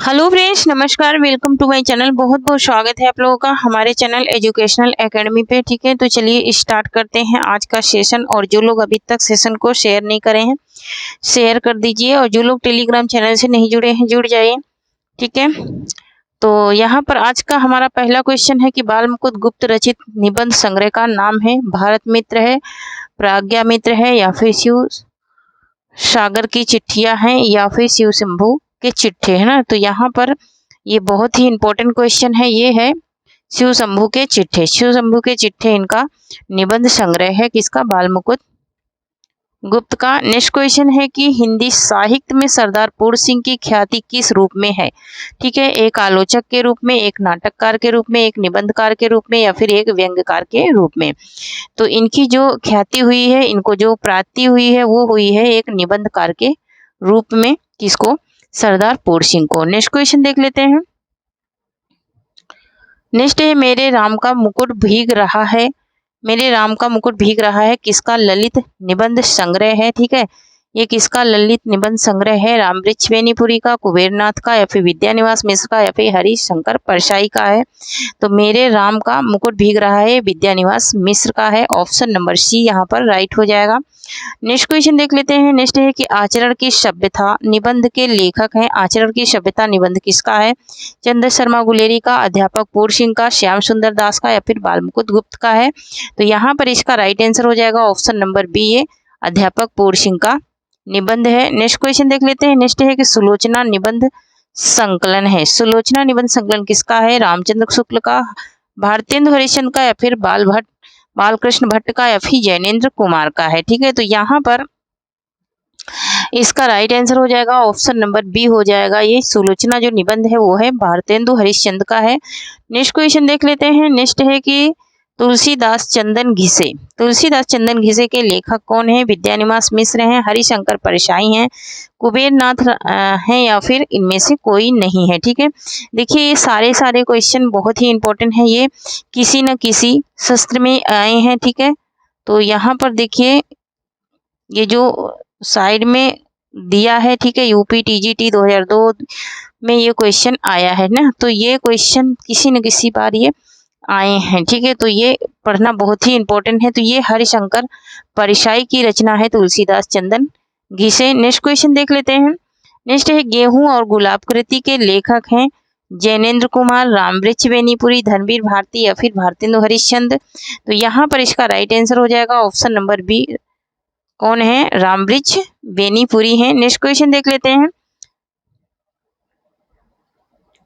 Hello friends, नमस्कार। Welcome to my channel. बहुत बहुत स्वागत है आप लोगों का हमारे चैनल एजुकेशनल एकेडमी पे। ठीक है, तो चलिए स्टार्ट करते हैं आज का सेशन। और जो लोग अभी तक सेशन को शेयर नहीं करे हैं, शेयर कर दीजिए। और जो लोग टेलीग्राम चैनल से नहीं जुड़े हैं, जुड़ जाइए। ठीक है, तो यहाँ पर आज का हमारा पहला क्वेश्चन है कि बाल मुकुंद गुप्त रचित निबंध संग्रह का नाम है। भारत मित्र है, प्राज्ञा मित्र है, या फिर शिव सागर की चिट्ठियां हैं, या फिर शिव शंभू के चिट्ठे, है ना। तो यहाँ पर ये बहुत ही इंपॉर्टेंट क्वेश्चन है। ये है शिव शंभू के चिट्ठे। शिव शंभू के चिट्ठे इनका निबंध संग्रह है, किसका? बाल मुकुंद गुप्त का। नेक्स्ट क्वेश्चन है कि हिंदी साहित्य में सरदार पूर्ण सिंह की ख्याति किस रूप में है? ठीक है, एक आलोचक के रूप में, एक नाटककार के रूप में, एक निबंधकार के रूप में, या फिर एक व्यंग्यकार के रूप में। तो इनकी जो ख्याति हुई है, इनको जो प्राप्ति हुई है, वो हुई है एक निबंधकार के रूप में। किसको? सरदार पूर्ण सिंह को। नेक्स्ट क्वेश्चन देख लेते हैं। नेक्स्ट है मेरे राम का मुकुट भीग रहा है। मेरे राम का मुकुट भीग रहा है किसका ललित निबंध संग्रह है? ठीक है, ये किसका ललित निबंध संग्रह है? रामवृक्ष बेनीपुरी का, कुबेरनाथ का, या फिर विद्यानिवास मिश्र का, या फिर हरिशंकर परशाई का है? तो मेरे राम का मुकुट भीग रहा है विद्यानिवास मिश्र का है। ऑप्शन नंबर सी यहाँ पर राइट हो जाएगा। नेक्स्ट क्वेश्चन देख लेते हैं। नेक्स्ट है कि आचरण की सभ्यता निबंध के लेखक हैं। आचरण की सभ्यता निबंध किसका है? चंद्र शर्मा गुलेरी का, अध्यापक पूर्ण सिंह का, श्याम सुंदर दास का, या फिर बाल मुकुंद गुप्त का है? तो यहाँ पर इसका राइट आंसर हो जाएगा ऑप्शन नंबर बी, ये अध्यापक पूर्ण सिंह का निबंध है। नेक्स्ट क्वेश्चन देख लेते हैं। नेक्स्ट है कि सुलोचना निबंध संकलन है। सुलोचना निबंध संकलन किसका है? रामचंद्र शुक्ल का, भारतेंदु हरिश्चंद्र का, या फिर बालकृष्ण भट्ट का, या फिर जैनेन्द्र कुमार का है? ठीक है, तो यहाँ पर इसका राइट आंसर हो जाएगा ऑप्शन नंबर बी हो जाएगा। ये सुलोचना जो निबंध है वो है भारतेंदु हरिश्चंद्र का है। नेक्स्ट क्वेश्चन देख लेते हैं। नेक्स्ट है कि तुलसीदास चंदन घिसे। तुलसीदास चंदन घिसे के लेखक कौन है? विद्यानिवास मिश्र हैं, हरिशंकर परशाई हैं, कुबेरनाथ हैं, या फिर इनमें से कोई नहीं है? ठीक है, देखिए ये सारे क्वेश्चन बहुत ही इंपॉर्टेंट है। ये किसी न किसी शस्त्र में आए हैं। ठीक है, तो यहाँ पर देखिए ये जो साइड में दिया है, ठीक है, यूपी टीजीटी 2002 में ये क्वेश्चन आया है ना। तो ये क्वेश्चन किसी न किसी बार ये आए हैं। ठीक है, तो ये पढ़ना बहुत ही इंपॉर्टेंट है। तो ये हरिशंकर परशाई की रचना है तुलसीदास चंदन घिसे। नेक्स्ट क्वेश्चन देख लेते हैं। नेक्स्ट है गेहूं और गुलाब कृति के लेखक हैं जैनेन्द्र कुमार, रामवृक्ष बेनीपुरी, धर्मवीर भारती, या फिर भारतेंदु हरिश्चंद्र? तो यहाँ पर इसका राइट आंसर हो जाएगा ऑप्शन नंबर बी। कौन है? रामवृक्ष बेनीपुरी है। नेक्स्ट क्वेश्चन देख लेते हैं।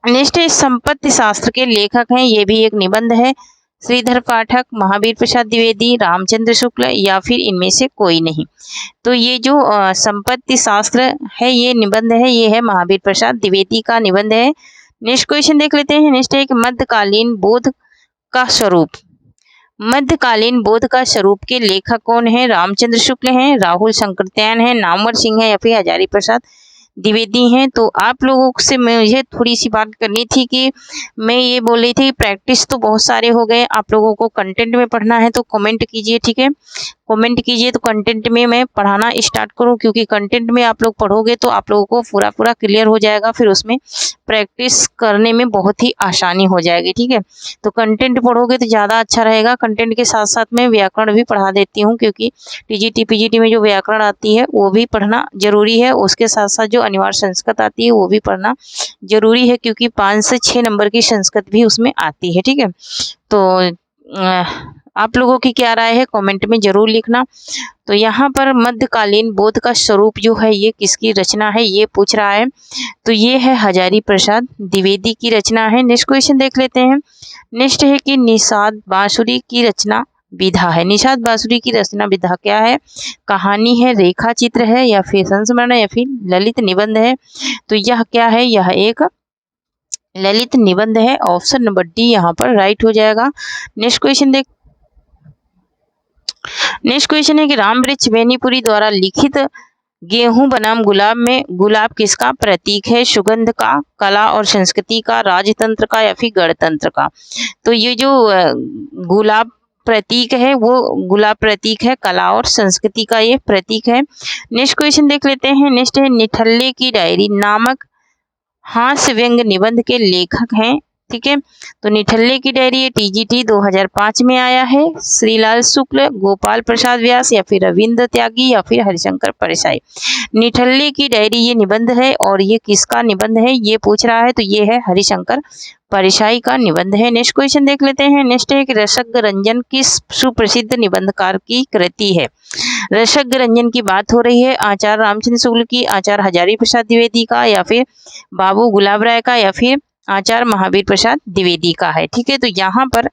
नेक्स्ट है संपत्ति शास्त्र के लेखक हैं। ये भी एक निबंध है। श्रीधर पाठक, महावीर प्रसाद द्विवेदी, रामचंद्र शुक्ल, या फिर इनमें से कोई नहीं? तो ये जो संपत्ति शास्त्र है, ये निबंध है, ये है महावीर प्रसाद द्विवेदी का निबंध है। नेक्स्ट क्वेश्चन देख लेते हैं। नेक्स्ट है कि मध्यकालीन बोध का स्वरूप। मध्यकालीन बोध का स्वरूप के लेखक कौन है? रामचंद्र शुक्ल हैं, राहुल शंकरत्यायन है, नामवर सिंह है, या फिर हजारी प्रसाद द्विवेदी हैं? तो आप लोगों से मुझे थोड़ी सी बात करनी थी कि मैं ये बोल रही थी प्रैक्टिस तो बहुत सारे हो गए, आप लोगों को कंटेंट में पढ़ना है तो कमेंट कीजिए। ठीक है, कमेंट कीजिए तो कंटेंट में मैं पढ़ाना स्टार्ट करूं, क्योंकि कंटेंट में आप लोग पढ़ोगे तो आप लोगों को पूरा क्लियर हो जाएगा। फिर उसमें प्रैक्टिस करने में बहुत ही आसानी हो जाएगी। ठीक है, तो कंटेंट पढ़ोगे तो ज़्यादा अच्छा रहेगा। कंटेंट के साथ साथ मैं व्याकरण भी पढ़ा देती हूँ, क्योंकि टीजीटी पीजीटी में जो व्याकरण आती है वो भी पढ़ना जरूरी है। उसके साथ साथ जो अनिवार्य संस्कृत आती है वो भी पढ़ना जरूरी है, क्योंकि 5 से 6 नंबर की संस्कृत भी उसमें आती है। ठीक है, तो आप लोगों की क्या राय है कमेंट में जरूर लिखना। तो यहाँ पर मध्यकालीन बोध का स्वरूप जो है ये किसकी रचना है, ये पूछ रहा है। तो ये है हजारी प्रसाद द्विवेदी की रचना है। नेक्स्ट क्वेश्चन देख लेते हैं। नेक्स्ट है कि निषाद बांसुरी की रचना विधा है। निषाद बांसुरी की रचना विधा क्या है? कहानी है, रेखा चित्र है, या फिर संस्मरण, या फिर ललित निबंध है? तो यह क्या है? यह एक ललित निबंध है। ऑप्शन नंबर डी यहाँ पर राइट हो जाएगा। नेक्स्ट क्वेश्चन है कि रामवृक्ष बेनीपुरी द्वारा लिखित गेहूं बनाम गुलाब में गुलाब किसका प्रतीक है? सुगंध का, कला और संस्कृति का, राजतंत्र का, या फिर गणतंत्र का? तो ये जो गुलाब प्रतीक है वो गुलाब प्रतीक है, कला और संस्कृति का ये प्रतीक है। नेक्स्ट क्वेश्चन देख लेते हैं। नेक्स्ट है निठल्ले की डायरी नामक हास्य व्यंग निबंध के लेखक हैं, ठीक है। तो निठल्ले की डायरी ये टीजीटी 2005 में आया है। श्रीलाल शुक्ल, गोपाल प्रसाद व्यास या फिर रविंद्र त्यागी या फिर हरिशंकर परसाई। निठल्ले की डायरी ये निबंध है और ये किसका निबंध है ये पूछ रहा है, तो ये है हरिशंकर परसाई का निबंध है। नेक्स्ट क्वेश्चन देख लेते हैं। नेक्स्ट है कि रसज्ञ रंजन किस सुप्रसिद्ध निबंधकार की कृति है। रसज्ञ रंजन की बात हो रही है आचार्य रामचंद्र शुक्ल की, आचार्य हजारी प्रसाद द्विवेदी का या फिर बाबू गुलाब राय का या फिर आचार्य महावीर प्रसाद द्विवेदी का है, ठीक है। तो यहाँ पर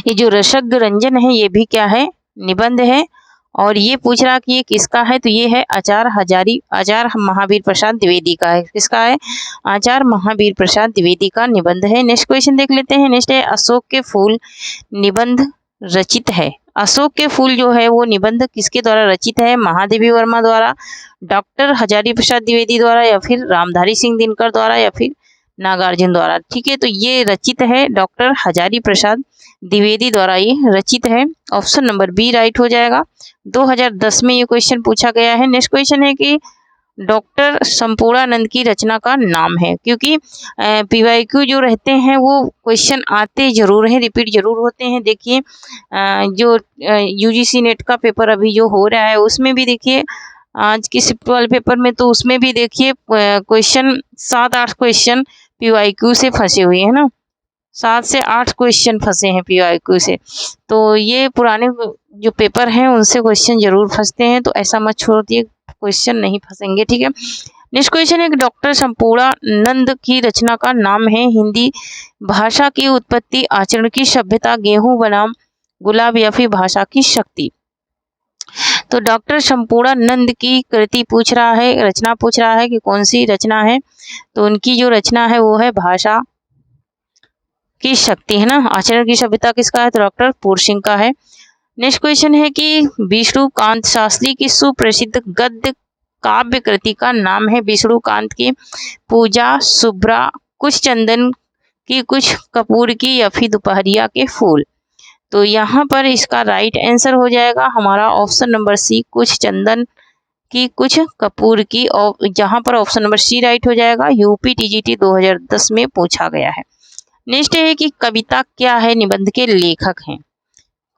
ये जो रसज्ञ रंजन है ये भी क्या है, निबंध है और ये पूछ रहा कि ये किसका है, तो ये है आचार्य महावीर प्रसाद द्विवेदी का है। किसका है, आचार्य महावीर प्रसाद द्विवेदी का निबंध है। नेक्स्ट क्वेश्चन देख लेते हैं। नेक्स्ट है अशोक के फूल निबंध रचित है। अशोक के फूल जो है वो निबंध किसके द्वारा रचित है, महादेवी वर्मा द्वारा, डॉक्टर हजारी प्रसाद द्विवेदी द्वारा या फिर रामधारी सिंह दिनकर द्वारा या फिर नागार्जुन द्वारा, ठीक है। तो ये रचित है डॉक्टर हजारी प्रसाद द्विवेदी द्वारा ये रचित है। ऑप्शन नंबर बी राइट हो जाएगा। 2010 में ये क्वेश्चन पूछा गया है। नेक्स्ट क्वेश्चन है कि डॉक्टर संपूर्णानंद की रचना का नाम है, क्योंकि पीवाईक्यू जो रहते हैं वो क्वेश्चन आते जरूर हैं, रिपीट जरूर होते हैं। देखिए जो यूजीसी नेट का पेपर अभी जो हो रहा है उसमें भी देखिए आज की शिफ्ट वाले पेपर में, तो उसमें भी देखिए क्वेश्चन 7-8 क्वेश्चन पीवाईक्यू से फंसे हुए हैं ना, 7 से 8 क्वेश्चन फंसे हैं पीवाईक्यू से। तो ये पुराने जो पेपर हैं उनसे क्वेश्चन जरूर फंसते हैं, तो ऐसा मत छोड़ दिए, क्वेश्चन नहीं फंसेंगे, ठीक है। नेक्स्ट क्वेश्चन है कि डॉक्टर संपूर्णानंद की रचना का नाम है। हिंदी भाषा की उत्पत्ति, आचरण की सभ्यता, गेहूं बनाम गुलाब या फिर भाषा की शक्ति। तो डॉक्टर संपूर्णानंद की कृति पूछ रहा है, रचना पूछ रहा है कि कौन सी रचना है, तो उनकी जो रचना है वो है भाषा की शक्ति, है ना। आचरण की सभ्यता किसका है, तो डॉक्टर पूर्ण सिंह का है। नेक्स्ट क्वेश्चन है कि विष्णुकांत शास्त्री की सुप्रसिद्ध गद्य काव्य कृति का नाम है। विष्णुकांत की पूजा, शुभ्रा, कुछ चंदन की, कुछ कपूर की या फिर दोपहरिया के फूल। तो यहाँ पर इसका राइट आंसर हो जाएगा हमारा ऑप्शन नंबर सी, कुछ चंदन की, कुछ कपूर की, और जहाँ पर ऑप्शन नंबर सी राइट हो जाएगा। यूपी टीजीटी 2010 में पूछा गया है। नेक्स्ट है कि कविता क्या है निबंध के लेखक हैं।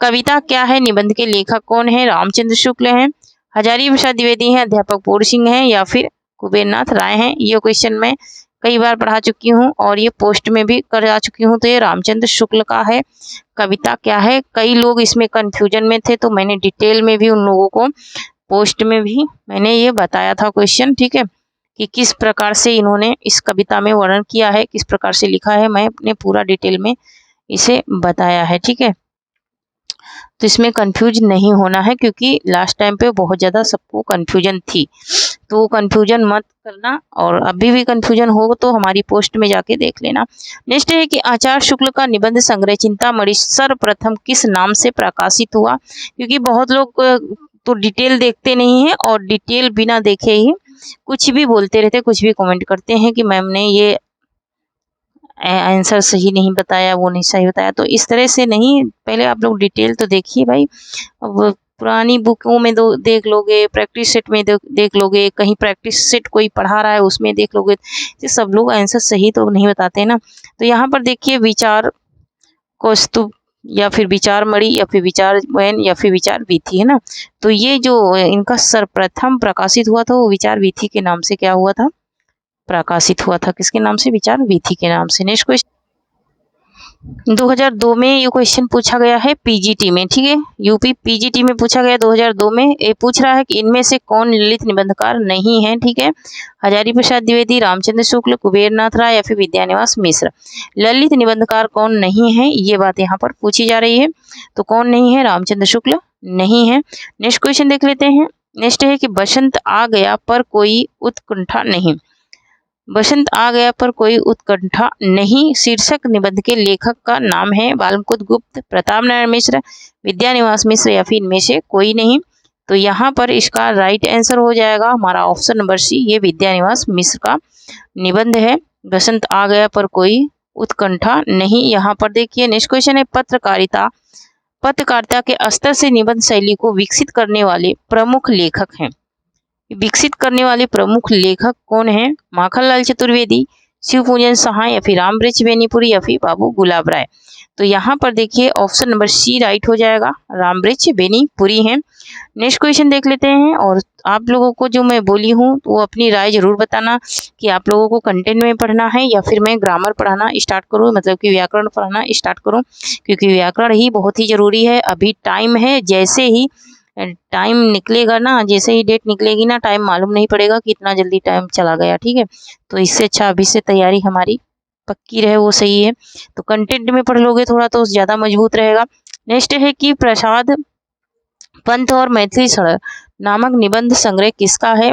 कविता क्या है निबंध के लेखक कौन है, रामचंद्र शुक्ल हैं, हजारी प्रसाद द्विवेदी हैं, अध्यापक पूर्ण सिंह हैं या फिर कुबेरनाथ राय हैं। ये क्वेश्चन मैं कई बार पढ़ा चुकी हूँ और ये पोस्ट में भी करा चुकी हूँ, तो ये रामचंद्र शुक्ल का है। कविता क्या है, कई लोग इसमें कंफ्यूजन में थे, तो मैंने डिटेल में भी उन लोगों को पोस्ट में भी मैंने ये बताया था क्वेश्चन, ठीक है, कि किस प्रकार से इन्होंने इस कविता में वर्णन किया है, किस प्रकार से लिखा है, मैं अपने पूरा डिटेल में इसे बताया है, ठीक है। तो इसमें कंफ्यूज नहीं होना है, क्योंकि लास्ट टाइम पे बहुत ज़्यादा सबको कंफ्यूजन थी, तो वो कंफ्यूजन मत करना, और अभी भी कंफ्यूजन हो तो हमारी पोस्ट में जाके देख लेना। नेक्स्ट है कि आचार्य शुक्ल का निबंध संग्रह चिंतामणि सर्वप्रथम किस नाम से प्रकाशित हुआ। क्योंकि बहुत लोग तो डिटेल देखते नहीं है और डिटेल बिना देखे ही कुछ भी बोलते रहते, कुछ भी कमेंट करते हैं कि मैम ने ये आंसर सही नहीं बताया, वो नहीं सही बताया। तो इस तरह से नहीं, पहले आप लोग डिटेल तो देखिए भाई। अब पुरानी बुकों में देख लोगे, प्रैक्टिस सेट में देख लोगे, कहीं प्रैक्टिस सेट कोई पढ़ा रहा है उसमें देख लोगे, तो सब लोग आंसर सही तो नहीं बताते ना। तो यहाँ पर देखिए विचार कौस्तुभ या फिर विचार मणि या फिर विचार वैन या फिर विचार वीथी, है ना। तो ये जो इनका सर्वप्रथम प्रकाशित हुआ था वो विचार वीथी के नाम से क्या हुआ था, प्रकाशित हुआ था। किसके नाम से, विचार वीथी के नाम से। नेक्स्ट क्वेश्चन 2002 में ये क्वेश्चन पूछा गया है पीजीटी में, ठीक है, यूपी पीजीटी में पूछा गया 2002 में। ये पूछ रहा है कि इनमें से कौन ललित निबंधकार नहीं है, ठीक है। हजारी प्रसाद द्विवेदी, रामचंद्र शुक्ल, कुबेरनाथ राय या फिर विद्यानिवास मिश्र। ललित निबंधकार कौन नहीं है, ये बात यहाँ पर पूछी जा रही है। तो कौन नहीं है, रामचंद्र शुक्ल नहीं है। नेक्स्ट क्वेश्चन देख लेते हैं। नेक्स्ट है कि बसंत आ गया पर कोई उत्कंठा नहीं। बसंत आ गया पर कोई उत्कंठा नहीं शीर्षक निबंध के लेखक का नाम है बालमुकुंद गुप्त, प्रताप नारायण मिश्र, विद्यानिवास मिश्र या फिर इनमें से कोई नहीं। तो यहाँ पर इसका राइट आंसर हो जाएगा हमारा ऑप्शन नंबर सी, ये विद्यानिवास मिश्र का निबंध है, बसंत आ गया पर कोई उत्कंठा नहीं। यहाँ पर देखिए नेक्स्ट क्वेश्चन है पत्रकारिता के स्तर से निबंध शैली को विकसित करने वाले प्रमुख लेखक हैं। विकसित करने वाले प्रमुख लेखक कौन है? माखनलाल चतुर्वेदी, शिवपूजन सहाय या फिर रामवृक्ष बेनीपुरी या फिर बाबू गुलाब राय। तो यहाँ पर देखिए ऑप्शन नंबर सी राइट हो जाएगा, रामवृक्ष बेनीपुरी है। नेक्स्ट क्वेश्चन देख लेते हैं। और आप लोगों को जो मैं बोली हूँ वो अपनी राय जरूर बताना कि आप लोगों को कंटेंट में पढ़ना है या फिर मैं ग्रामर पढ़ाना स्टार्ट करूँ, मतलब कि व्याकरण पढ़ाना स्टार्ट करूँ, क्योंकि व्याकरण ही बहुत ही ज़रूरी है। अभी टाइम है, जैसे ही टाइम निकलेगा ना, जैसे ही डेट निकलेगी ना, टाइम मालूम नहीं पड़ेगा कि इतना जल्दी टाइम चला गया, ठीक है। तो इससे अच्छा अभी से तैयारी हमारी पक्की रहे, वो सही है। तो कंटेंट में पढ़ लोगे थोड़ा तो ज़्यादा मजबूत रहेगा। नेक्स्ट है कि प्रसाद पंत और मैथिली सड़क नामक निबंध संग्रह किसका है?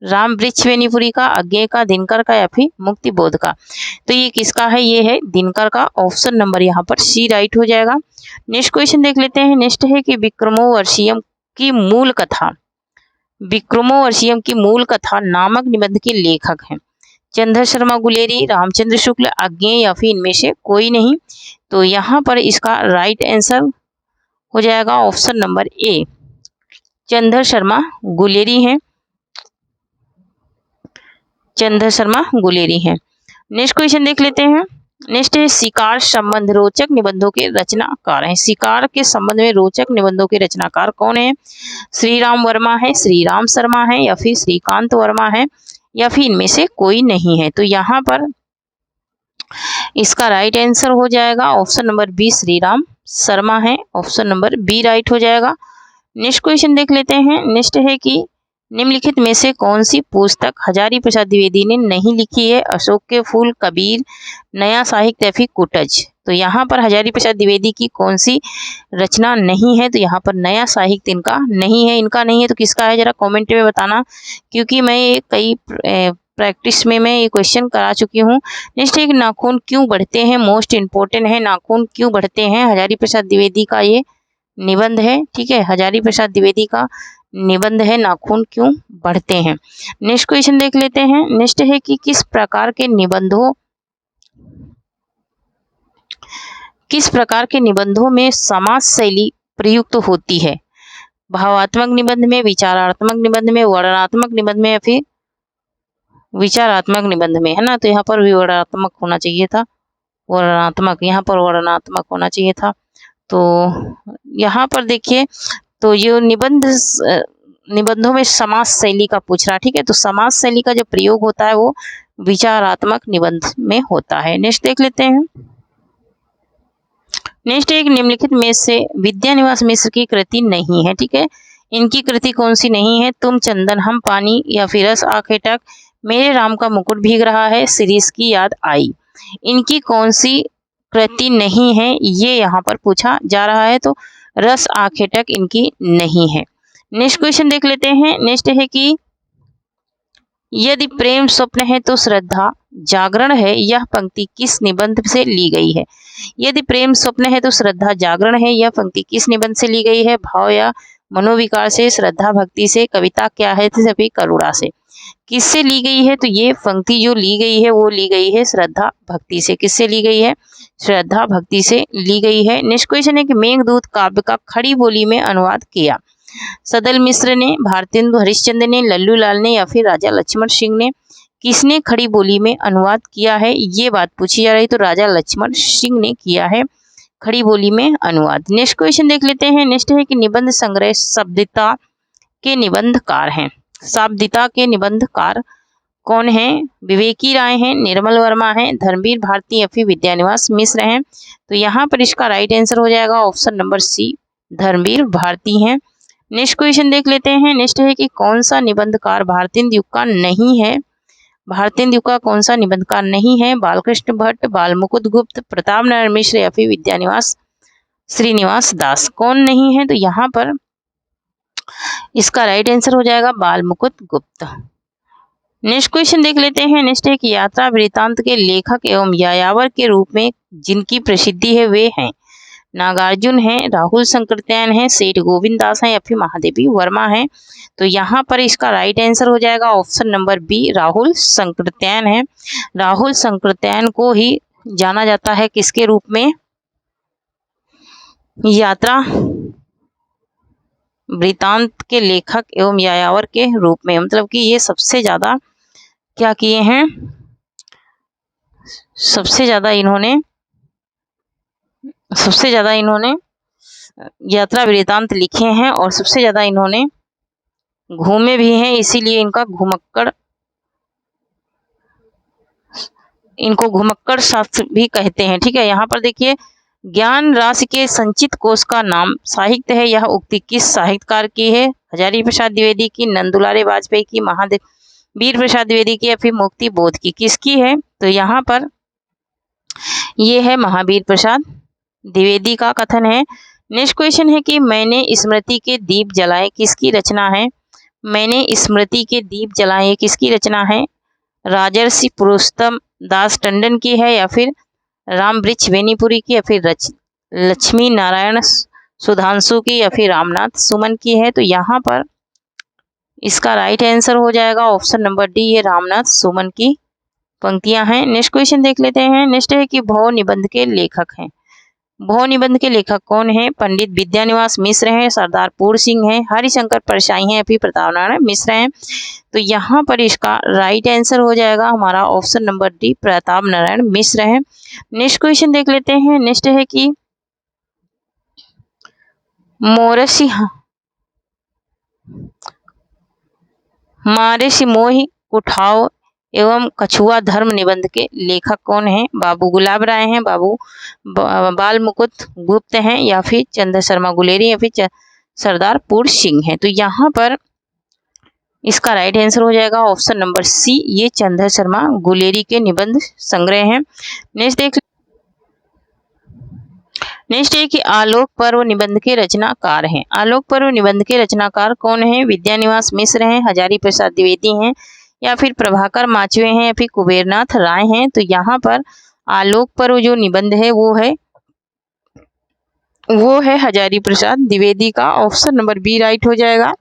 रामवृक्ष बेनीपुरी का, अज्ञेय का, दिनकर का या फिर मुक्ति बोध का। तो ये किसका है? ये है दिनकर का। ऑप्शन नंबर यहाँ पर सी राइट हो जाएगा। नेक्स्ट क्वेश्चन देख लेते हैं। नेक्स्ट है कि विक्रमोर्वशीयम की मूल कथा, विक्रमोर्वशीयम की मूल कथा नामक निबंध के लेखक हैं चंद्र शर्मा गुलेरी, रामचंद्र शुक्ल, अज्ञेय या फिर इनमें से कोई नहीं। तो यहाँ पर इसका राइट आंसर हो जाएगा option number A, Chandra Sharma Guleri है, चंद्र शर्मा गुलेरी है। नेक्स्ट क्वेश्चन देख लेते हैं। नेक्स्ट है शिकार संबंध रोचक निबंधों के रचनाकार हैं। शिकार के संबंध में रोचक निबंधों के रचनाकार कौन है? श्री राम वर्मा है, श्री राम शर्मा है या फिर श्रीकांत वर्मा है या फिर इनमें से कोई नहीं है। तो यहाँ पर इसका राइट आंसर हो जाएगा option number B, Shri Ram Sharma है। ऑप्शन नंबर बी राइट हो जाएगा। नेक्स्ट क्वेश्चन देख लेते हैं। नेक्स्ट है कि निम्नलिखित में से कौन सी पुस्तक हजारी प्रसाद द्विवेदी ने नहीं लिखी है? अशोक के फूल, कबीर, नया साहित्य या फिर कुटज। तो यहाँ पर हजारी प्रसाद द्विवेदी की कौन सी रचना नहीं है? तो यहाँ पर नया साहित्य इनका नहीं है। इनका नहीं है तो किसका है, जरा कमेंट में बताना, क्योंकि मैं कई प्रैक्टिस में मैं ये क्वेश्चन करा चुकी हूँ। नेक्स्ट है कि नाखून क्यों बढ़ते हैं, मोस्ट इंपॉर्टेंट है, नाखून क्यों बढ़ते हैं, हजारी प्रसाद द्विवेदी का ये निबंध है, ठीक है। हजारी प्रसाद द्विवेदी का निबंध है नाखून क्यों बढ़ते हैं। नेक्स्ट क्वेश्चन देख लेते हैं। नेक्स्ट है कि किस प्रकार के निबंधों में समास शैली प्रयुक्त होती है? भावात्मक निबंध में, विचारात्मक निबंध में, वर्णनात्मक निबंध में या फिर विचारात्मक निबंध में, है ना। तो यहाँ पर विवरणात्मक होना चाहिए था, वर्णनात्मक, यहाँ पर वर्णनात्मक होना चाहिए था। तो यहाँ पर देखिए, तो ये निबंधों में समास शैली का पूछ रहा, ठीक है। तो समास शैली का जो प्रयोग होता है वो विचारात्मक निबंध में होता है। नेक्स्ट देख लेते हैं। नेक्स्ट एक निम्नलिखित में से विद्यानिवास मिश्र की कृति नहीं है, ठीक है। इनकी कृति कौन सी नहीं है? तुम चंदन हम पानी या फिर रस आखेटक, मेरे राम का मुकुट भीग रहा है, शिरीष की याद आई। इनकी कौन सी कृति नहीं है ये यहाँ पर पूछा जा रहा है। तो रस आखेटक इनकी नहीं है। नेक्स्ट क्वेश्चन देख लेते हैं। नेक्स्ट है कि यदि प्रेम स्वप्न है तो श्रद्धा जागरण है, यह पंक्ति किस निबंध से ली गई है? यदि प्रेम स्वप्न है तो श्रद्धा जागरण है, यह पंक्ति किस निबंध से ली गई है? भाव या मनोविकार से, श्रद्धा भक्ति से, कविता क्या है, सभी करुणा से। किससे ली गई है? तो ये पंक्ति जो ली गई है वो ली गई है श्रद्धा भक्ति से। किससे ली गई है? श्रद्धा भक्ति से ली गई है। नेक्स्ट क्वेश्चन है कि मेघदूत काव्य का खड़ी बोली में अनुवाद किया? सदल मिश्र ने, भारतेंदु हरिश्चंद्र ने, लल्लू लाल ने या फिर राजा लक्ष्मण सिंह ने। किसने खड़ी बोली में अनुवाद किया है ये बात पूछी जा रही। तो राजा लक्ष्मण सिंह ने किया है खड़ी बोली में अनुवाद। नेक्स्ट क्वेश्चन देख लेते हैं। नेक्स्ट है कि निबंध संग्रह शाब्दिता के निबंधकार हैं। शाब्दिता के निबंधकार कौन है? विवेकी राय हैं, निर्मल वर्मा हैं, धर्मवीर भारती या फिर विद्यानिवास मिश्र हैं। तो यहाँ पर इसका राइट आंसर हो जाएगा option number C, Dharmveer Bharati हैं। नेक्स्ट क्वेश्चन देख लेते हैं। नेक्स्ट है कि कौन सा निबंधकार भारतेंदु युग का नहीं है? भारतेंदु युग का कौन सा निबंधकार नहीं है? बालकृष्ण भट्ट, बालमुकुंद गुप्त, प्रताप नारायण मिश्र या फिर विद्यानिवास श्रीनिवास दास। कौन नहीं है? तो यहाँ पर इसका राइट आंसर हो जाएगा बालमुकुंद गुप्त। नेक्स्ट क्वेश्चन देख लेते हैं। नेक्स्ट है कि यात्रा वृत्तांत के लेखक एवं यायावर के रूप में जिनकी प्रसिद्धि है वे हैं? नागार्जुन है, राहुल संकृत्यायन है, सेठ गोविंद दास है या फिर महादेवी वर्मा है। तो यहाँ पर इसका राइट आंसर हो जाएगा option number B, Rahul Sankrityayan है। राहुल संकृत्यायन को ही जाना जाता है किसके रूप में? यात्रा वृत्तांत के लेखक एवं यायावर के रूप में, मतलब कि ये सबसे ज्यादा क्या किए हैं, सबसे ज्यादा इन्होंने यात्रा वृत्तांत लिखे हैं और सबसे ज्यादा इन्होंने घूमे भी हैं, इसीलिए इनको घुमक्कड़ शास्त्र भी कहते हैं। ठीक है, यहाँ पर देखिए, ज्ञान राशि के संचित कोश का नाम साहित्य है। यह उक्ति किस साहित्यकार की है? हजारी प्रसाद द्विवेदी की, नंदुलारे वाजपेयी की, महादेव वीर प्रसाद द्विवेदी की या फिर मुक्ति बोध की, किसकी है? तो यहाँ पर ये है महावीर प्रसाद द्विवेदी का कथन है। नेक्स्ट क्वेश्चन है कि मैंने स्मृति के दीप जलाए किसकी रचना है? मैंने स्मृति के दीप जलाए किसकी रचना है? राजर्षि पुरुषोत्तम दास टंडन की है या फिर रामवृक्ष वेनीपुरी की या फिर लक्ष्मी नारायण सुधांशु की या फिर रामनाथ सुमन की है? तो यहाँ पर इसका राइट आंसर हो जाएगा ऑप्शन नंबर डी, ये रामनाथ सुमन की पंक्तियां हैं। नेक्स्ट क्वेश्चन देख लेते हैं। नेक्स्ट है कि भव निबंध के लेखक हैं। भव निबंध के लेखक कौन है? पंडित विद्यानिवास मिश्र हैं, सरदार पूर्ण सिंह हैं, हरिशंकर परसाई हैं या फिर प्रताप नारायण मिश्र हैं? तो यहाँ पर इसका राइट आंसर हो जाएगा हमारा option number D, Pratap Narayan Mishra है। नेक्स्ट क्वेश्चन देख लेते हैं। नेक्स्ट है कि मारेसी मोहि कुठाव एवं कछुआ धर्म निबंध के लेखक कौन हैं? बाबू गुलाब राय हैं, बाबू बाल मुकुंद गुप्त हैं या फिर चंद्र शर्मा गुलेरी या फिर सरदार पूर्ण सिंह हैं? तो यहाँ पर इसका राइट आंसर हो जाएगा ऑप्शन नंबर सी, ये चंद्र शर्मा गुलेरी के निबंध संग्रह हैं। नेक्स्ट है कि आलोक पर्व निबंध के रचनाकार हैं। आलोक पर्व निबंध के रचनाकार कौन है? विद्यानिवास मिश्र हैं, हजारी प्रसाद द्विवेदी हैं या फिर प्रभाकर माचवे हैं या फिर कुबेरनाथ राय हैं? तो यहाँ पर आलोक पर्व जो निबंध है वो है हजारी प्रसाद द्विवेदी का, ऑप्शन नंबर बी राइट हो जाएगा।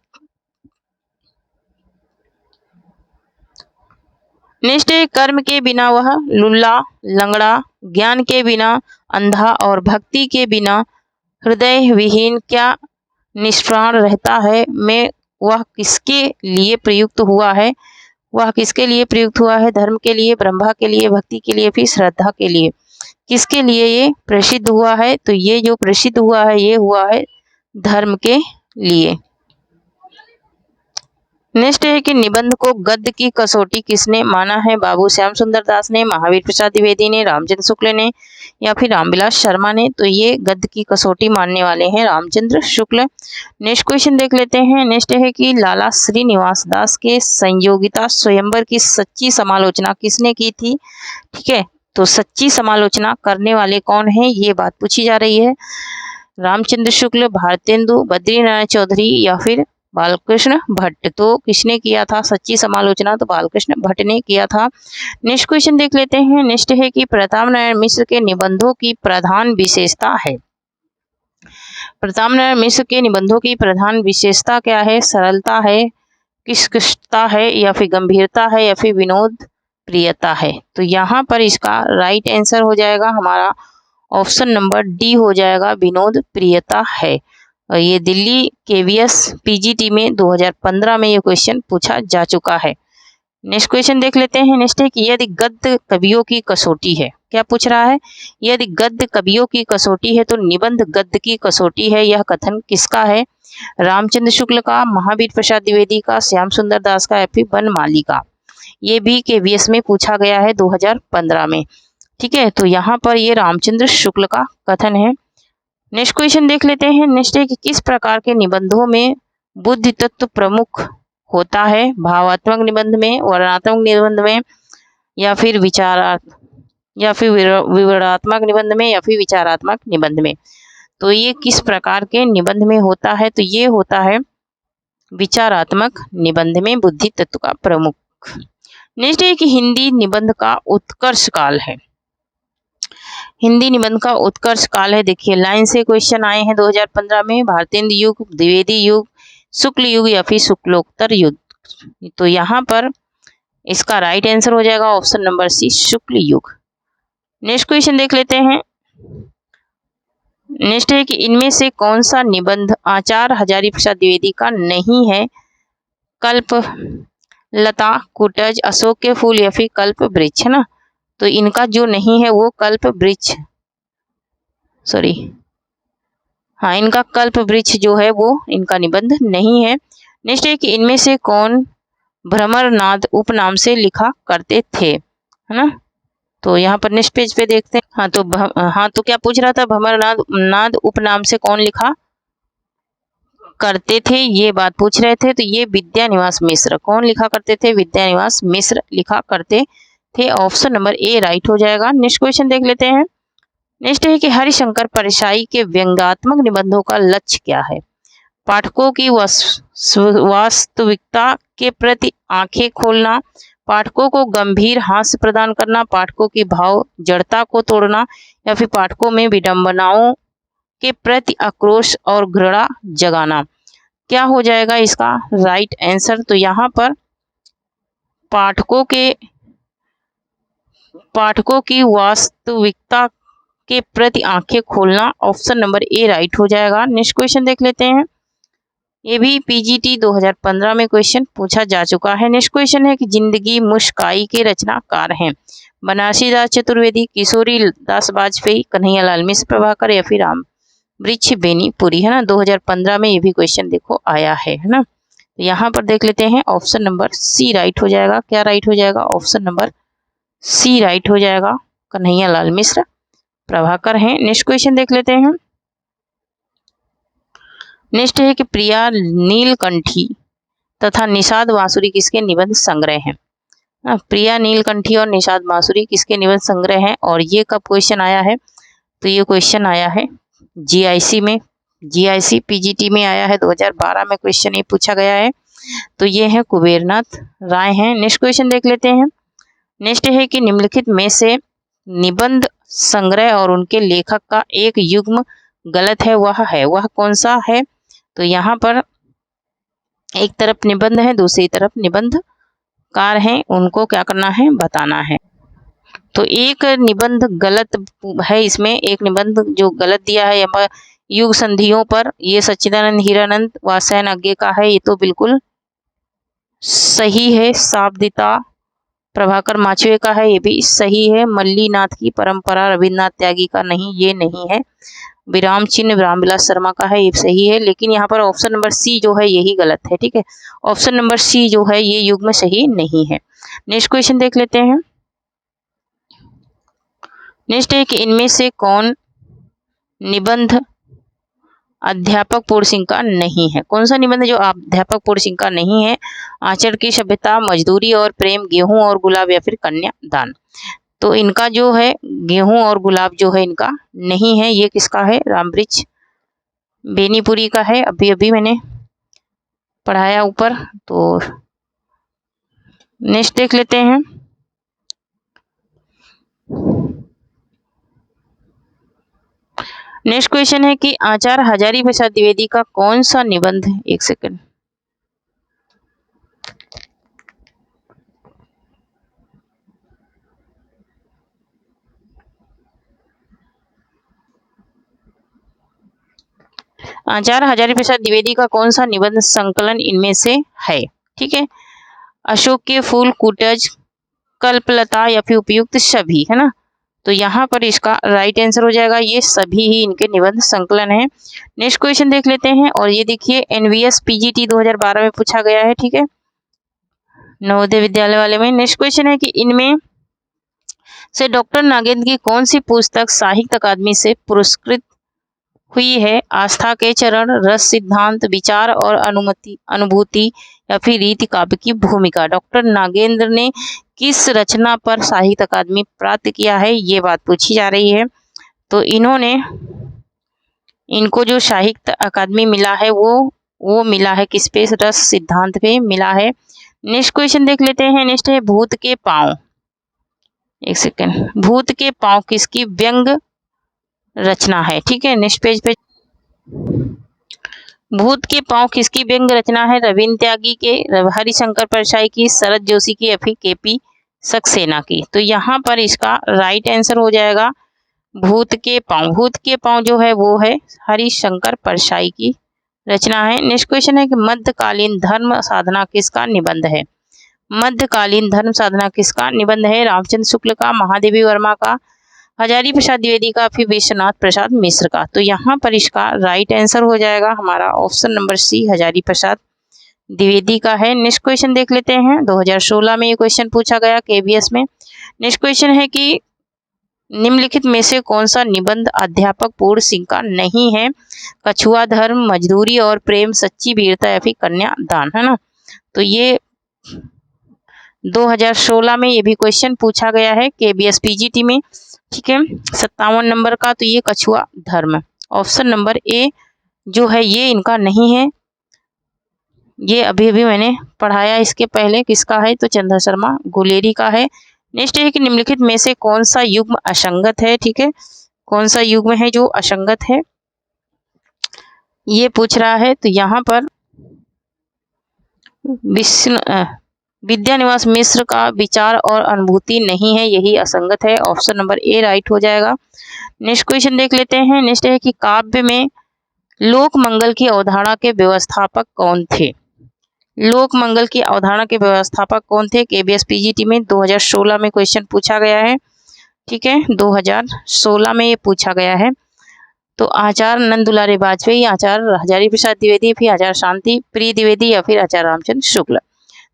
नेक्स्ट है कर्म के बिना वह लुल्ला लंगड़ा, ज्ञान के बिना अंधा और भक्ति के बिना हृदय विहीन क्या निष्प्राण रहता है? मैं वह किसके लिए प्रयुक्त हुआ है? वह किसके लिए प्रयुक्त हुआ है? धर्म के लिए, ब्रह्मा के लिए, भक्ति के लिए, फिर श्रद्धा के लिए, किसके लिए ये प्रसिद्ध हुआ है? तो ये जो प्रसिद्ध हुआ है ये हुआ है धर्म के लिए। नेक्स्ट है कि निबंध को गद्य की कसौटी किसने माना है? बाबू श्याम सुंदर दास ने, महावीर प्रसाद द्विवेदी ने, रामचंद्र शुक्ल ने या फिर रामविलास शर्मा ने? तो ये गद्य की कसौटी मानने वाले हैं रामचंद्र शुक्ल। नेक्स्ट क्वेश्चन देख लेते हैं। नेक्स्ट है कि लाला श्रीनिवास दास के संयोगिता स्वयंवर की सच्ची समालोचना किसने की थी? ठीक है, तो सच्ची समालोचना करने वाले कौन है ये बात पूछी जा रही है। रामचंद्र शुक्ल, भारतेंदु, बद्रीनारायण चौधरी या फिर बालकृष्ण भट्ट? तो किसने किया था सच्ची समालोचना? तो बालकृष्ण भट्ट ने किया था। नेक्स्ट क्वेश्चन देख लेते हैं। नेक्स्ट है कि प्रताप नारायण मिश्र के निबंधों की प्रधान विशेषता है। प्रताप नारायण मिश्र के निबंधों की प्रधान विशेषता क्या है? सरलता है, किसकिष्टता है या फिर गंभीरता है या फिर विनोद प्रियता है? तो यहाँ पर इसका राइट आंसर हो जाएगा हमारा ऑप्शन नंबर डी हो जाएगा, विनोद प्रियता है। और ये दिल्ली KVS PGT में 2015 में ये क्वेश्चन पूछा जा चुका है। नेक्स्ट क्वेश्चन देख लेते हैं। नेक्स्ट है कि यदि गद्य कवियों की कसौटी है, क्या पूछ रहा है? यदि गद्य कवियों की कसौटी है तो निबंध गद्य की कसौटी है, यह कथन किसका है? रामचंद्र शुक्ल का, महावीर प्रसाद द्विवेदी का, श्याम सुंदर दास का या फिर बनमाली का? ये भी KVS में पूछा गया है 2015 में। ठीक है, तो यहाँ पर ये रामचंद्र शुक्ल का कथन है। नेक्स्ट क्वेश्चन देख लेते हैं। नेक्स्ट है कि किस प्रकार के निबंधों में बुद्धि तत्व प्रमुख होता है? भावात्मक निबंध में, वर्णनात्मक निबंध में या फिर विवरणात्मक निबंध में या फिर विचारात्मक निबंध में? तो ये किस प्रकार के निबंध में होता है? तो ये होता है विचारात्मक निबंध में बुद्धि तत्व का प्रमुख। नेक्स्ट है कि हिंदी निबंध का उत्कर्ष काल है। हिंदी निबंध का उत्कर्ष काल है, देखिए लाइन से क्वेश्चन आए हैं 2015 में, भारतेंदु युग, द्विवेदी युग, शुक्ल युग या फिर शुक्लोत्तर युग? तो यहाँ पर इसका राइट आंसर हो जाएगा ऑप्शन नंबर सी, शुक्ल युग। नेक्स्ट क्वेश्चन देख लेते हैं। नेक्स्ट है कि इनमें से कौन सा निबंध आचार्य हजारी प्रसाद द्विवेदी का नहीं है? कल्प लता, कुटज, अशोक के फूल या फिर कल्प वृक्ष, है ना। तो इनका जो नहीं है वो कल्प वृक्ष, सॉरी, हाँ, इनका कल्प वृक्ष जो है वो इनका निबंध नहीं है। नेक्स्ट है कि इनमें से कौन भ्रमरनाद उपनाम से लिखा करते थे, है ना। तो यहाँ पर नेक्स्ट पेज पे देखते हैं। हाँ तो क्या पूछ रहा था, भ्रमरनाद उपनाम से कौन लिखा करते थे, ये बात पूछ रहे थे। तो ये विद्यानिवास मिश्र, कौन लिखा करते थे? विद्यानिवास मिश्र लिखा करते थे। ऑप्शन नंबर ए राइट हो जाएगा। नेक्स्ट क्वेश्चन देख लेते हैं। नेक्स्ट है कि हरिशंकर परसाई के व्यंग्यात्मक निबंधों का लक्ष्य क्या है? पाठकों की वास्तविकता के प्रति आंखें खोलना, पाठकों को गंभीर हास्य प्रदान करना, पाठकों की भाव जड़ता को तोड़ना, या फिर पाठकों में विडंबनाओं के प्रति आक्रोश और घृणा जगाना। क्या हो जाएगा इसका राइट आंसर? तो यहाँ पर पाठकों की वास्तविकता के प्रति आंखें खोलना, ऑप्शन नंबर ए राइट हो जाएगा। नेक्स्ट क्वेश्चन देख लेते हैं। ये भी पीजीटी 2015 में क्वेश्चन पूछा जा चुका है। नेक्स्ट क्वेश्चन है कि जिंदगी मुस्काई के रचनाकार हैं? बनारसी दास चतुर्वेदी, किशोरी दास वाजपेयी, कन्हैयालाल मिश्र प्रभाकर या फिर रामवृक्ष बेनीपुरी, है ना। 2015 में ये भी क्वेश्चन देखो आया है ना। तो यहाँ पर देख लेते हैं, ऑप्शन नंबर सी राइट हो जाएगा। क्या राइट हो जाएगा? ऑप्शन नंबर सी राइट हो जाएगा, कन्हैयालाल मिश्र प्रभाकर हैं। नेक्स्ट क्वेश्चन देख लेते हैं। नेक्स्ट है कि प्रिया नीलकंठी तथा निषाद बांसुरी किसके निबंध संग्रह हैं? प्रिया नीलकंठी और निषाद बांसुरी किसके निबंध संग्रह हैं? और ये कब क्वेश्चन आया है? तो ये क्वेश्चन आया है जीआईसी में, जीआईसी पीजीटी में आया है। 2012 में क्वेश्चन ये पूछा गया है। तो ये है कुबेरनाथ राय हैं। नेक्स्ट क्वेश्चन देख लेते हैं। नेक्स्ट है कि निम्नलिखित में से निबंध संग्रह और उनके लेखक का एक युग्म गलत है, वह कौन सा है? तो यहाँ पर एक तरफ निबंध है, दूसरी तरफ निबंधकार हैं, उनको क्या करना है? बताना है। तो एक निबंध गलत है, इसमें एक निबंध जो गलत दिया है यहाँ युग संधियों पर, ये सच्चिदानंद हीरानंद वासैन अज्ञे का है, ये तो बिल्कुल सही है। शाब्दिता प्रभाकर माचवे का है, ये भी सही है। मल्लीनाथ की परंपरा रविन्द्रनाथ त्यागी का नहीं, ये नहीं है। विराम चिन्ह रामविलास शर्मा का है, ये सही है। लेकिन यहाँ पर ऑप्शन नंबर सी जो है यही गलत है, ठीक है। ऑप्शन नंबर सी जो है ये युग्म सही नहीं है। नेक्स्ट क्वेश्चन देख लेते हैं। नेक्स्ट है कि इनमें से कौन निबंध अध्यापक पूर्ण सिंह का नहीं है? कौन सा निबंध जो अध्यापक पूर्ण सिंह का नहीं है? आचरण की सभ्यता, मजदूरी और प्रेम, गेहूं और गुलाब या फिर कन्यादान। तो इनका जो है गेहूं और गुलाब जो है इनका नहीं है। ये किसका है? रामवृक्ष बेनीपुरी का है। अभी अभी मैंने पढ़ाया ऊपर। तो नेक्स्ट देख लेते हैं। नेक्स्ट क्वेश्चन है कि आचार्य हजारी प्रसाद द्विवेदी का कौन सा निबंध, एक सेकंड, आचार्य हजारी प्रसाद द्विवेदी का कौन सा निबंध संकलन इनमें से है? ठीक है, अशोक के फूल, कुटज, कल्पलता या फिर उपयुक्त सभी, है ना। तो यहाँ पर इसका राइट आंसर हो जाएगा ये सभी ही इनके निबंध संकलन है। नेक्स्ट क्वेश्चन देख लेते हैं। और ये देखिए एनवीएस पीजीटी 2012 में पूछा गया है, ठीक है, नवोदय विद्यालय वाले में। नेक्स्ट क्वेश्चन है कि इनमें से डॉक्टर नागेंद्र की कौन सी पुस्तक साहित्य अकादमी से पुरस्कृत हुई है? आस्था के चरण, रस सिद्धांत, विचार और अनुभूति या फिर रीति काव्य की भूमिका। डॉक्टर नागेंद्र ने किस रचना पर साहित्य अकादमी प्राप्त किया है, ये बात पूछी जा रही है। तो इनको जो साहित्य अकादमी मिला है वो मिला है किस पे? रस सिद्धांत पे मिला है। नेक्स्ट क्वेश्चन देख लेते हैं। नेक्स्ट है भूत के पांव, एक सेकेंड, भूत के पांव किसकी व्यंग रचना है? ठीक है, नेक्स्ट पेज पे भूत के पांव किसकी व्यंग रचना है? रविन्द्र त्यागी के, हरिशंकर परसाई की, शरद जोशी की या फिर केपी सक्सेना की। तो यहाँ पर इसका राइट आंसर हो जाएगा भूत के पांव जो है वो है हरिशंकर परसाई की रचना है। नेक्स्ट क्वेश्चन है कि मध्यकालीन धर्म साधना किसका निबंध है। मध्यकालीन धर्म साधना किसका निबंध है। रामचंद्र शुक्ल का, महादेवी वर्मा का, हजारी प्रसाद द्विवेदी का, फिर विश्वनाथ प्रसाद मिश्र का। तो यहाँ पर इसका राइट आंसर हो जाएगा हमारा ऑप्शन नंबर सी, हजारी प्रसाद द्विवेदी का है। नेक्स्ट क्वेश्चन देख लेते हैं। 2016 में ये क्वेश्चन पूछा गया केबीएस में। नेक्स्ट क्वेश्चन है कि निम्नलिखित में से कौन सा निबंध अध्यापक पूर्ण सिंह का नहीं है। कछुआ धर्म, मजदूरी और प्रेम, सच्ची वीरता या फिर कन्यादान, है ना। तो ये 2016 में ये भी क्वेश्चन पूछा गया है केबीएस पीजीटी में, ठीक है, 57 नंबर का। तो ये कछुआ धर्म, ऑप्शन नंबर ए जो है ये इनका नहीं है। ये अभी अभी मैंने पढ़ाया इसके पहले, किसका है तो चंद्र शर्मा गुलेरी का है। नेक्स्ट है कि निम्नलिखित में से कौन सा युग्म असंगत है, ठीक है, कौन सा युग्म है जो असंगत है ये पूछ रहा है। तो यहाँ पर विद्यानिवास मिश्र का विचार और अनुभूति नहीं है, यही असंगत है, ऑप्शन नंबर ए राइट हो जाएगा। नेक्स्ट क्वेश्चन देख लेते हैं। नेक्स्ट है कि काव्य में लोक मंगल की अवधारणा के व्यवस्थापक कौन थे। लोक मंगल की अवधारणा के व्यवस्थापक कौन थे। केबीएस पीजीटी में 2016 में क्वेश्चन पूछा गया है, ठीक है, 2016 में ये पूछा गया है। तो आचार्य नंद दुलारे वाजपेयी, आचार्य हजारी प्रसाद द्विवेदी, फिर आचार्य शांति प्रिय द्विवेदी या फिर आचार्य रामचंद्र शुक्ल।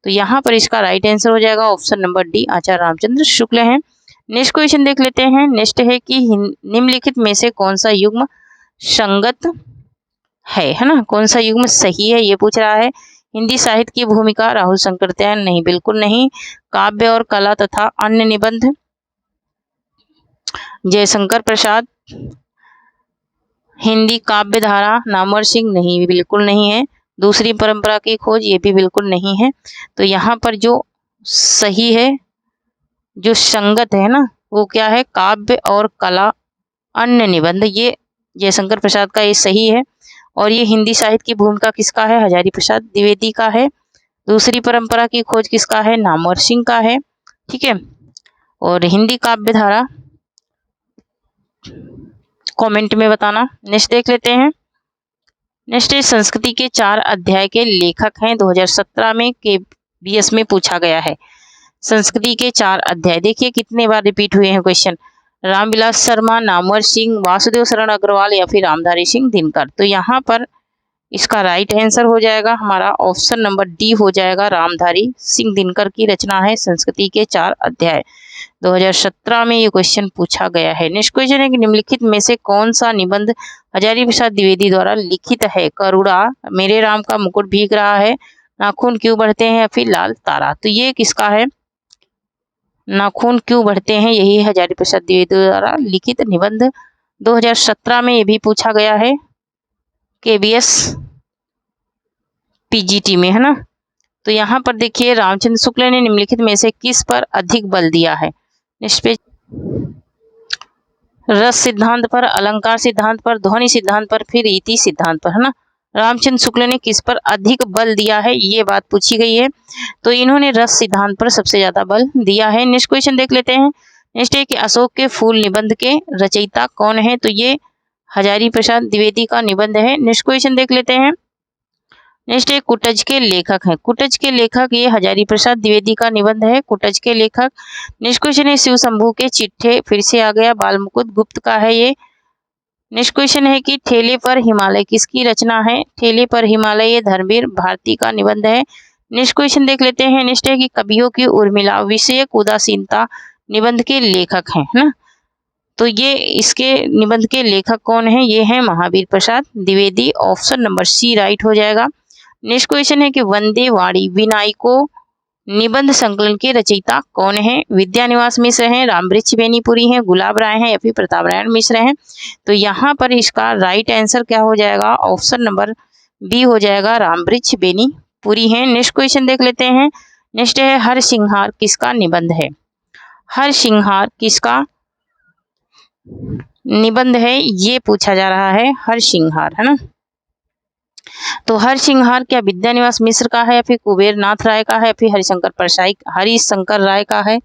तो यहाँ पर इसका राइट आंसर हो जाएगा ऑप्शन नंबर डी, आचार्य रामचंद्र शुक्ल है। नेक्स्ट क्वेश्चन देख लेते हैं। नेक्स्ट है कि निम्नलिखित में से कौन सा युग्म संगत है ना, कौन सा युग्म सही है ये पूछ रहा है। हिंदी साहित्य की भूमिका राहुल शंकरत्यायन, नहीं, बिल्कुल नहीं। काव्य और कला तथा अन्य निबंध जयशंकर प्रसाद। हिंदी काव्य धारा नामवर सिंह, नहीं, बिल्कुल नहीं है। दूसरी परंपरा की खोज, ये भी बिल्कुल नहीं है। तो यहाँ पर जो सही है, जो संगत है ना, वो क्या है, काव्य और कला अन्य निबंध, ये जयशंकर प्रसाद का ये सही है। और ये हिंदी साहित्य की भूमिका किसका है, हजारी प्रसाद द्विवेदी का है। दूसरी परंपरा की खोज किसका है, नामवर सिंह का है, ठीक है। और हिंदी काव्य धारा कमेंट में बताना। नेक्स्ट देख लेते हैं। नेक्स्ट है संस्कृति के 4 अध्याय के लेखक हैं। 2017 में केबीएस में पूछा गया है। संस्कृति के 4 अध्याय देखिए कितने बार रिपीट हुए हैं क्वेश्चन। रामविलास शर्मा, नामवर सिंह, वासुदेव शरण अग्रवाल या फिर रामधारी सिंह दिनकर। तो यहाँ पर इसका राइट आंसर हो जाएगा हमारा ऑप्शन नंबर डी हो जाएगा, रामधारी सिंह दिनकर की रचना है संस्कृति के 4 अध्याय। 2017 में ये क्वेश्चन पूछा गया है। नेक्स्ट क्वेश्चन है कि निम्नलिखित में से कौन सा निबंध हजारी प्रसाद द्विवेदी द्वारा लिखित है। करुणा, मेरे राम का मुकुट भीग रहा है, नाखून क्यों बढ़ते हैं या फिर लाल तारा। तो ये किसका है, नाखून क्यों बढ़ते हैं, यही हजारी प्रसाद द्विवेदी द्वारा लिखित निबंध 2017 में ये भी पूछा गया है केबीएस पीजीटी में, है ना। तो यहाँ पर देखिए रामचंद्र शुक्ल ने निम्नलिखित में से किस पर अधिक बल दिया है। नेक्स्ट पेज, रस सिद्धांत पर, अलंकार सिद्धांत पर, ध्वनि सिद्धांत पर, फिर रीति सिद्धांत पर, है ना। रामचंद्र शुक्ल ने किस पर अधिक बल दिया है ये बात पूछी गई है। तो इन्होंने रस सिद्धांत पर सबसे ज्यादा बल दिया है। नेक्स्ट क्वेश्चन देख लेते हैं। नेक्स्ट है कि अशोक के फूल निबंध के रचयिता कौन है। तो ये हजारी प्रसाद द्विवेदी का निबंध है। नेक्स्ट क्वेश्चन देख लेते हैं। नेक्स्ट है कुटज के लेखक हैं। कुटज के लेखक ये हजारी प्रसाद द्विवेदी का निबंध है, कुटज के लेखक। नेक्स्ट क्वेश्चन है शिव शंभू के चिट्ठे, फिर से आ गया, बाल मुकुंद गुप्त का है ये। नेक्स्ट क्वेश्चन है कि ठेले पर हिमालय किसकी रचना है। ठेले पर हिमालय ये धर्मवीर भारती का निबंध है। नेक्स्ट क्वेश्चन देख लेते हैं। नेक्स्ट है कि कवियों की उर्मिला विषयक उदासीनता निबंध के लेखक हैं, है ना। तो ये इसके निबंध के लेखक कौन है, ये है Mahavir Prasad Dwivedi, option number C right हो जाएगा। नेक्स्ट क्वेश्चन है कि वंदे वाणी विनायको निबंध संकलन के रचयिता कौन है। विद्यानिवास मिश्र हैं, रामवृक्ष बेनीपुरी हैं, गुलाब राय हैं या फिर प्रताप नारायण मिश्र हैं। तो यहाँ पर इसका राइट आंसर क्या हो जाएगा, ऑप्शन नंबर बी हो जाएगा, रामवृक्ष बेनीपुरी हैं। नेक्स्ट क्वेश्चन देख लेते हैं। नेक्स्ट है हरसिंहार किसका निबंध है। हरसिंहार किसका निबंध है ये पूछा जा रहा है, हरसिंहार, है ना। तो हरसिंहार क्या विद्यानिवास मिश्र का है या फिर कुबेर नाथ राय का है या फिर हरिशंकर राय का है।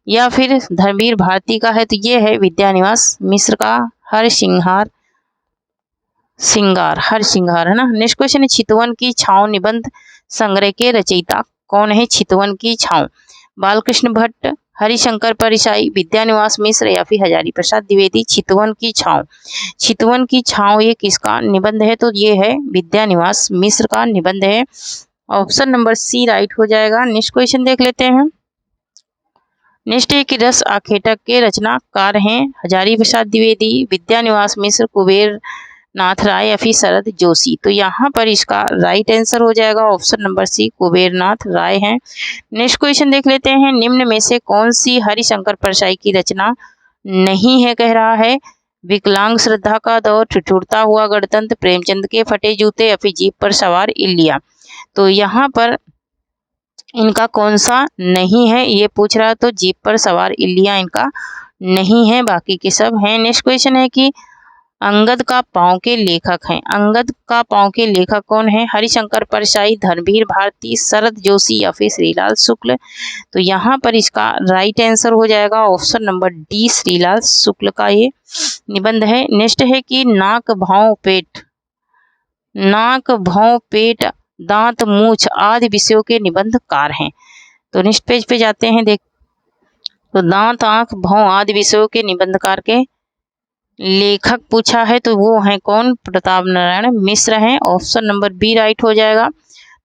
या फिर धर्मवीर भारती का है तो ये है विद्यानिवास मिश्र का हर श्रृंगार है ना। नेक्स्ट क्वेश्चन है चितवन की छाँव निबंध संग्रह के रचयिता कौन है। चितवन की छाँव बालकृष्ण भट्ट, हरिशंकर परिशाई, विद्यानिवास मिश्र या फिर हजारी प्रसाद द्विवेदी। चितवन की छाँव ये किसका निबंध है तो ये है विद्यानिवास मिश्र का निबंध है। ऑप्शन नंबर सी राइट हो जाएगा। नेक्स्ट क्वेश्चन देख लेते हैं। नेक्स्ट है कि रस आखेटक के रचनाकार हैं हजारी प्रसाद द्विवेदी, विद्यानिवास मिश्र, कुबेर नाथ राय या फिर शरद जोशी। तो यहाँ पर इसका राइट आंसर हो जाएगा ऑप्शन नंबर सी कुबेर नाथ राय हैं। नेक्स्ट क्वेश्चन देख लेते हैं। निम्न में से कौन सी हरिशंकर परसाई की रचना नहीं है, कह रहा है विकलांग श्रद्धा का दौर, ठिठुरता हुआ गणतंत्र, प्रेमचंद के फटे जूते या फिर जीप पर सवार इलिया। तो यहाँ पर इनका कौन सा नहीं है ये पूछ रहा है, तो जीप पर सवार इलिया इनका नहीं है, बाकी के सब हैं। नेक्स्ट क्वेश्चन है कि अंगद का पाँव के लेखक हैं। अंगद का पाँव के लेखक कौन है। हरिशंकर परसाई, धर्मवीर भारती, शरद जोशी या फिर श्रीलाल शुक्ल। तो यहाँ पर इसका राइट आंसर हो जाएगा ऑप्शन नंबर डी श्रीलाल शुक्ल का ये निबंध है। नेक्स्ट है कि नाक भौं पेट दांत मूछ आदि विषयों के निबंधकार हैं। तो नेक्स्ट पेज पे जाते हैं। देख तो दांत आंख भौं आदि विषयों के निबंधकार के लेखक पूछा है तो वो है कौन, प्रताप नारायण मिश्र हैं। ऑप्शन नंबर बी राइट हो जाएगा।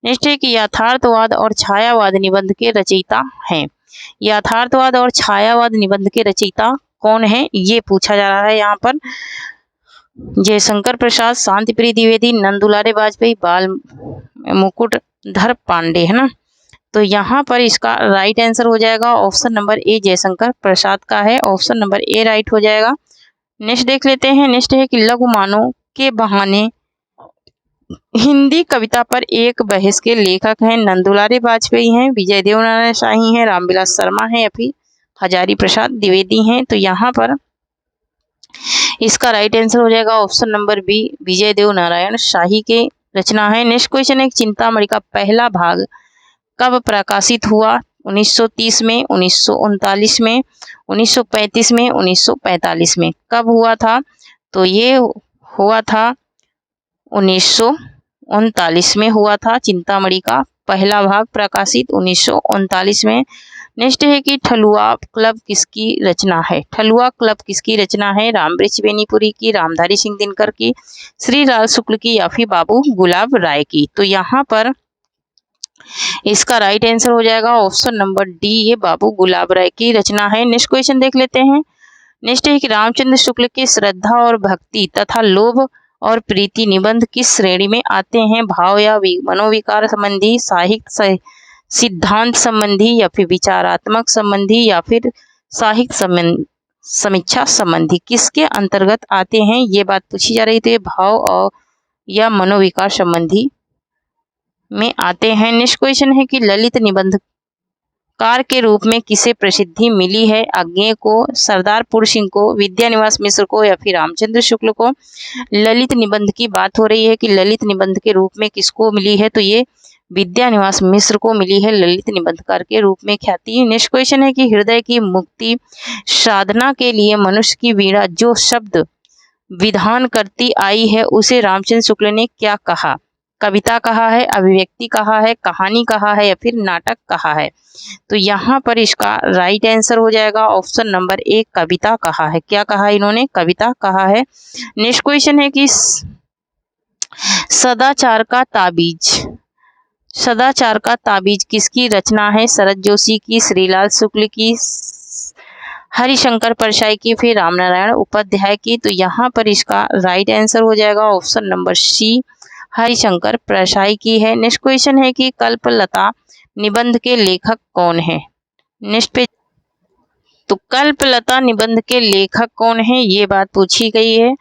नेक्स्ट है कि यथार्थवाद और छायावाद निबंध के रचयिता हैं। यथार्थवाद और छायावाद निबंध के रचयिता कौन है ये पूछा जा रहा है यहाँ पर। जयशंकर प्रसाद, शांतिप्रिय द्विवेदी, नंदुलारे वाजपेयी, बाल मुकुटधर पांडे, है ना। तो यहाँ पर इसका राइट आंसर हो जाएगा option number A Jaishankar Prasad का है। ऑप्शन नंबर ए राइट हो जाएगा। नेक्स्ट देख लेते हैं। नेक्स्ट है कि लघुमानों के बहाने हिंदी कविता पर एक बहस के लेखक हैं। नंदुलारे वाजपेयी हैं, विजय देवनारायण शाही हैं, रामविलास शर्मा हैं या फिर हजारी प्रसाद द्विवेदी हैं। तो यहाँ पर इसका राइट आंसर हो जाएगा ऑप्शन नंबर बी विजय देवनारायण शाही के रचना है। नेक्स्ट क्वेश्चन है चिंतामणि का पहला भाग कब प्रकाशित हुआ। 1930 में, 1939 में, 1935 में, 1945 में। कब हुआ था तो ये हुआ था 1939 में हुआ था चिंतामणि का पहला भाग प्रकाशित 1939 में। नेक्स्ट है कि ठलुआ क्लब किसकी रचना है। ठलुआ क्लब किसकी रचना है। रामवृक्ष बेनीपुरी की, रामधारी सिंह दिनकर की, श्रीलाल शुक्ल की या फिर बाबू गुलाब राय की। तो यहाँ पर इसका राइट आंसर हो जाएगा ऑप्शन नंबर डी ये बाबू गुलाब राय की रचना है। नेक्स्ट क्वेश्चन देख लेते हैं। नेक्स्ट है कि रामचंद्र शुक्ल के श्रद्धा और भक्ति तथा लोभ और प्रीति निबंध किस श्रेणी में आते हैं। भाव या मनोविकार संबंधी, साहित्य सिद्धांत संबंधी या फिर विचारात्मक संबंधी या फिर साहित्य समीक्षा संबंधी, किसके अंतर्गत आते हैं ये बात पूछी जा रही थी। भाव और या मनोविकार संबंधी में आते हैं। नेक्स्ट क्वेश्चन है कि ललित निबंधकार के रूप में किसे प्रसिद्धि मिली है। अज्ञेय को, सरदार पुर सिंह को, विद्यानिवास मिश्र को या फिर रामचंद्र शुक्ल को। ललित निबंध की बात हो रही है कि ललित निबंध के रूप में किसको मिली है तो ये विद्यानिवास मिश्र को मिली है ललित निबंधकार के रूप में ख्याति। नेक्स्ट क्वेश्चन है कि हृदय की मुक्ति साधना के लिए मनुष्य की वीणा जो शब्द विधान करती आई है उसे रामचंद्र शुक्ल ने क्या कहा। कविता कहा है, अभिव्यक्ति कहा है, कहानी कहा है या फिर नाटक कहा है। तो यहाँ पर इसका राइट आंसर हो जाएगा ऑप्शन नंबर ए कविता कहा है। क्या कहा इन्होंने, कविता कहा है। नेक्स्ट क्वेश्चन है कि सदाचार का ताबीज किसकी रचना है। शरद जोशी की, श्रीलाल शुक्ल की, हरिशंकर परसाई की, फिर रामनारायण उपाध्याय की। तो यहाँ पर इसका राइट आंसर हो जाएगा option number C Harishankar Parsai की है। नेक्स्ट क्वेश्चन है कि कल्पलता निबंध के लेखक कौन है। नेक्स्ट पे तो कल्पलता निबंध के लेखक कौन है ये बात पूछी गई है।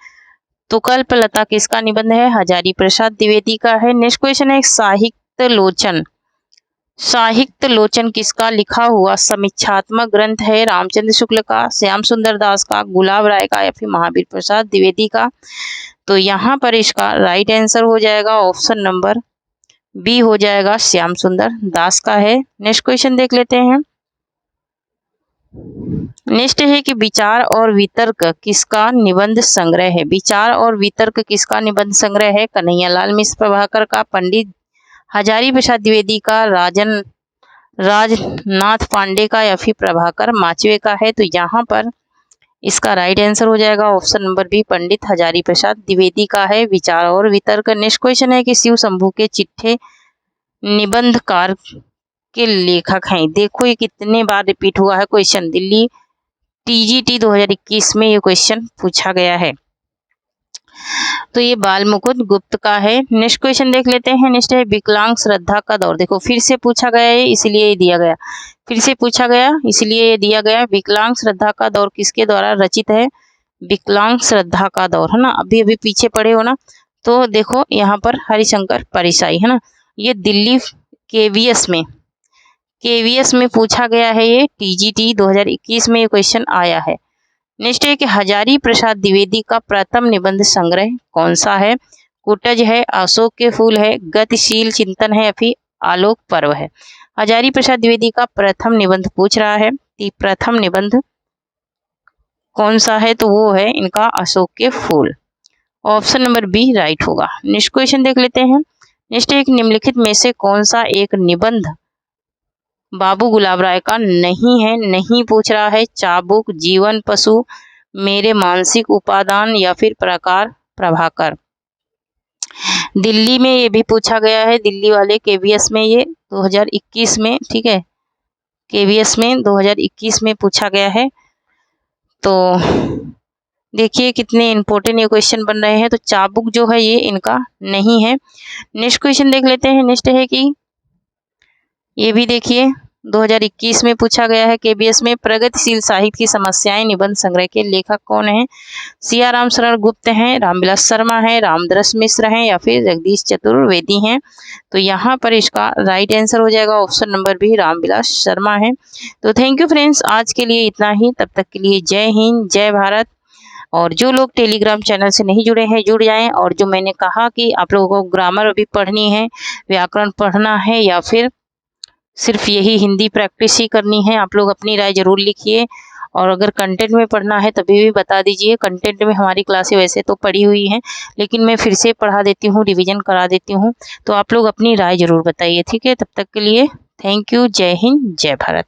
तो कल्पलता किसका निबंध है, हजारी प्रसाद द्विवेदी का है। नेक्स्ट क्वेश्चन है साहित्य लोचन किसका लिखा हुआ समीक्षात्मक ग्रंथ है। रामचंद्र शुक्ल का, श्याम सुंदर दास का, गुलाब राय का या फिर महावीर प्रसाद द्विवेदी का। तो यहाँ पर इसका राइट आंसर हो जाएगा ऑप्शन नंबर बी हो जाएगा श्याम सुंदर दास का है। नेक्स्ट क्वेश्चन देख लेते हैं। नेक्स्ट है कि विचार और वितर्क किसका निबंध संग्रह है। विचार और वितर्क किसका निबंध संग्रह है। कन्हैयालाल मिश्र प्रभाकर का, पंडित हजारी प्रसाद द्विवेदी का, राजनाथ पांडे का, या फिर प्रभाकर माचवे का है। तो यहाँ पर इसका राइट आंसर हो जाएगा ऑप्शन नंबर बी, पंडित हजारी प्रसाद द्विवेदी का है विचार और वितर्क। नेक्स्ट क्वेश्चन है कि शिव शंभू के चिट्ठे निबंधकार के लेखक हैं। देखो ये कितने बार रिपीट हुआ है क्वेश्चन, दिल्ली टीजीटी 2021 में ये क्वेश्चन पूछा गया है। तो ये बाल मुकुंद गुप्त का है। नेक्स्ट क्वेश्चन देख लेते हैं। नेक्स्ट है विकलांग श्रद्धा का दौर। देखो फिर से पूछा गया है इसलिए ये दिया गया, फिर से पूछा गया इसलिए ये दिया गया। विकलांग श्रद्धा का दौर किसके द्वारा रचित है। विकलांग श्रद्धा का दौर है ना, अभी अभी पीछे पढ़े हो ना, तो देखो यहाँ पर हरिशंकर परिसाई है ना, ये दिल्ली केवीएस में पूछा गया है। ये टीजीटी 2021 में ये क्वेश्चन आया है। नेक्स्ट है कि हजारी प्रसाद द्विवेदी का प्रथम निबंध संग्रह कौन सा है। कुटज है, अशोक के फूल है, गतिशील चिंतन है, या फिर आलोक पर्व है। हजारी प्रसाद द्विवेदी का प्रथम निबंध पूछ रहा है कि प्रथम निबंध कौन सा है, तो वो है इनका अशोक के फूल। ऑप्शन नंबर बी राइट होगा। नेक्स्ट क्वेश्चन देख लेते हैं। नेक्स्ट एक निम्नलिखित में से कौन सा एक निबंध बाबू गुलाब राय का नहीं है। नहीं पूछ रहा है चाबुक, जीवन पशु, मेरे मानसिक उपादान, या फिर प्रकार प्रभाकर। दिल्ली में ये भी पूछा गया है, दिल्ली वाले केवीएस में ये 2021 में, ठीक है, केवीएस में 2021 में पूछा गया है। तो देखिए कितने इंपॉर्टेंट ये क्वेश्चन बन रहे हैं। तो चाबुक जो है ये इनका नहीं है। नेक्स्ट क्वेश्चन देख लेते हैं। नेक्स्ट है कि ये भी देखिए 2021 में पूछा गया है केबीएस में, प्रगतिशील साहित्य की समस्याएं निबंध संग्रह के लेखक कौन हैं। सियाराम शरण गुप्त हैं, रामविलास शर्मा हैं, रामदरस मिश्र हैं, या फिर जगदीश चतुर्वेदी हैं। तो यहाँ पर इसका राइट आंसर हो जाएगा option number B, Ramvilas Sharma है। तो थैंक यू फ्रेंड्स, आज के लिए इतना ही। तब तक के लिए जय हिंद, जय भारत। और जो लोग टेलीग्राम चैनल से नहीं जुड़े हैं जुड़ जाएं। और जो मैंने कहा कि आप लोगों को ग्रामर भी पढ़नी है, व्याकरण पढ़ना है, या फिर सिर्फ यही हिंदी प्रैक्टिस ही करनी है, आप लोग अपनी राय जरूर लिखिए। और अगर कंटेंट में पढ़ना है तभी भी बता दीजिए। कंटेंट में हमारी क्लासें वैसे तो पढ़ी हुई हैं, लेकिन मैं फिर से पढ़ा देती हूँ, रिवीजन करा देती हूँ। तो आप लोग अपनी राय जरूर बताइए, ठीक है। तब तक के लिए थैंक यू, जय हिंद, जय भारत।